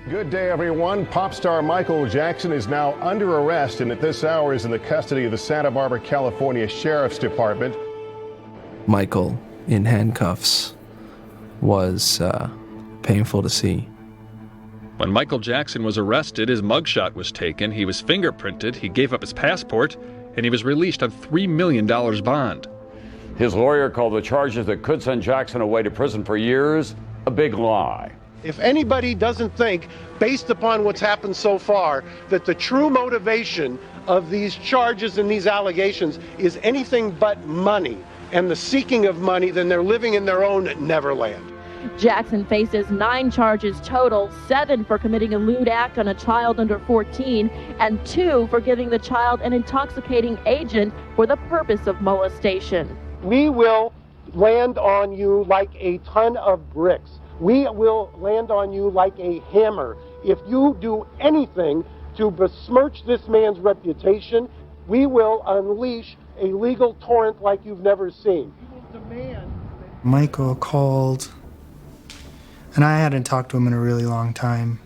Good day, everyone. Pop star Michael Jackson is now under arrest and at this hour is in the custody of the Santa Barbara, California Sheriff's Department. Michael in handcuffs was painful to see. When Michael Jackson was arrested, his mugshot was taken, he was fingerprinted, he gave up his passport, and he was released on $3 million bond. His lawyer called the charges that could send Jackson away to prison for years a big lie. If anybody doesn't think, based upon what's happened so far, that the true motivation of these charges and these allegations is anything but money and the seeking of money, then they're living in their own Neverland. Jackson faces 9 charges total, 7 for committing a lewd act on a child under 14, and 2 for giving the child an intoxicating agent for the purpose of molestation. We will land on you like a ton of bricks. We will land on you like a hammer. If you do anything to besmirch this man's reputation, we will unleash a legal torrent like you've never seen. Michael called, and I hadn't talked to him in a really long time.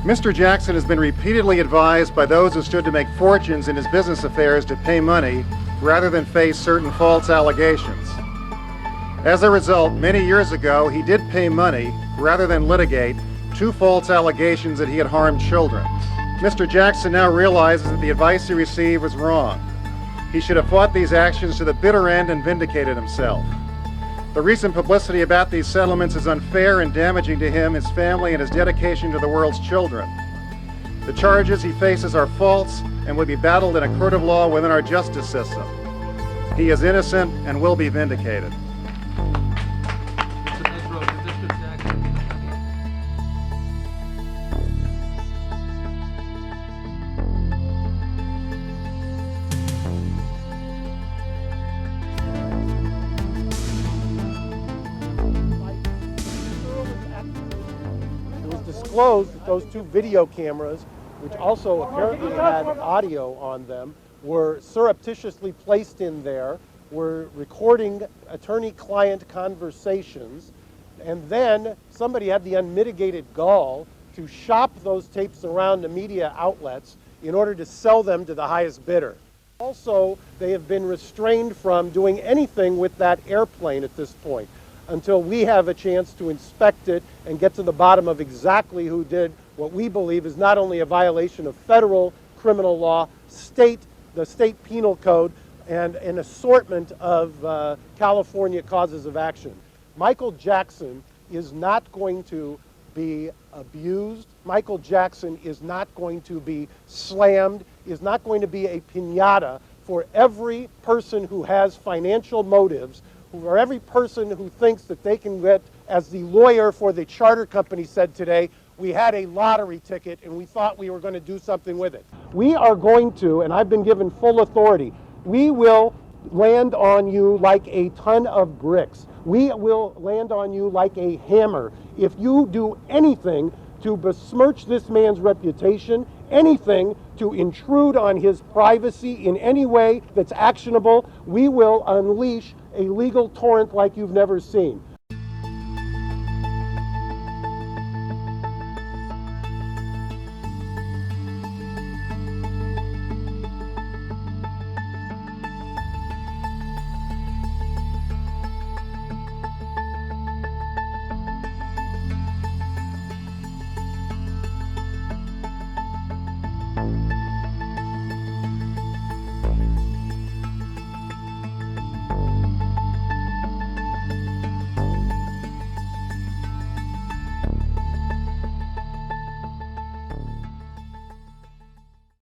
Mr. Jackson has been repeatedly advised by those who stood to make fortunes in his business affairs to pay money rather than face certain false allegations. As a result, many years ago, he did pay money rather than litigate 2 false allegations that he had harmed children. Mr. Jackson now realizes that the advice he received was wrong. He should have fought these actions to the bitter end and vindicated himself. The recent publicity about these settlements is unfair and damaging to him, his family, and his dedication to the world's children. The charges he faces are false and will be battled in a court of law within our justice system. He is innocent and will be vindicated. Disclosed that those 2 video cameras, which also apparently had audio on them, were surreptitiously placed in there, were recording attorney-client conversations, and then somebody had the unmitigated gall to shop those tapes around to media outlets in order to sell them to the highest bidder. Also, they have been restrained from doing anything with that airplane at this point, until we have a chance to inspect it and get to the bottom of exactly who did what we believe is not only a violation of federal criminal law, the state penal code, and an assortment of California causes of action. Michael Jackson is not going to be abused. Michael Jackson is not going to be slammed, is not going to be a piñata for every person who has financial motives, or every person who thinks that they can get, as the lawyer for the charter company said today, we had a lottery ticket and we thought we were going to do something with it. We are going to, and I've been given full authority, we will land on you like a ton of bricks. We will land on you like a hammer. If you do anything to besmirch this man's reputation, anything to intrude on his privacy in any way that's actionable, we will unleash a legal torrent like you've never seen.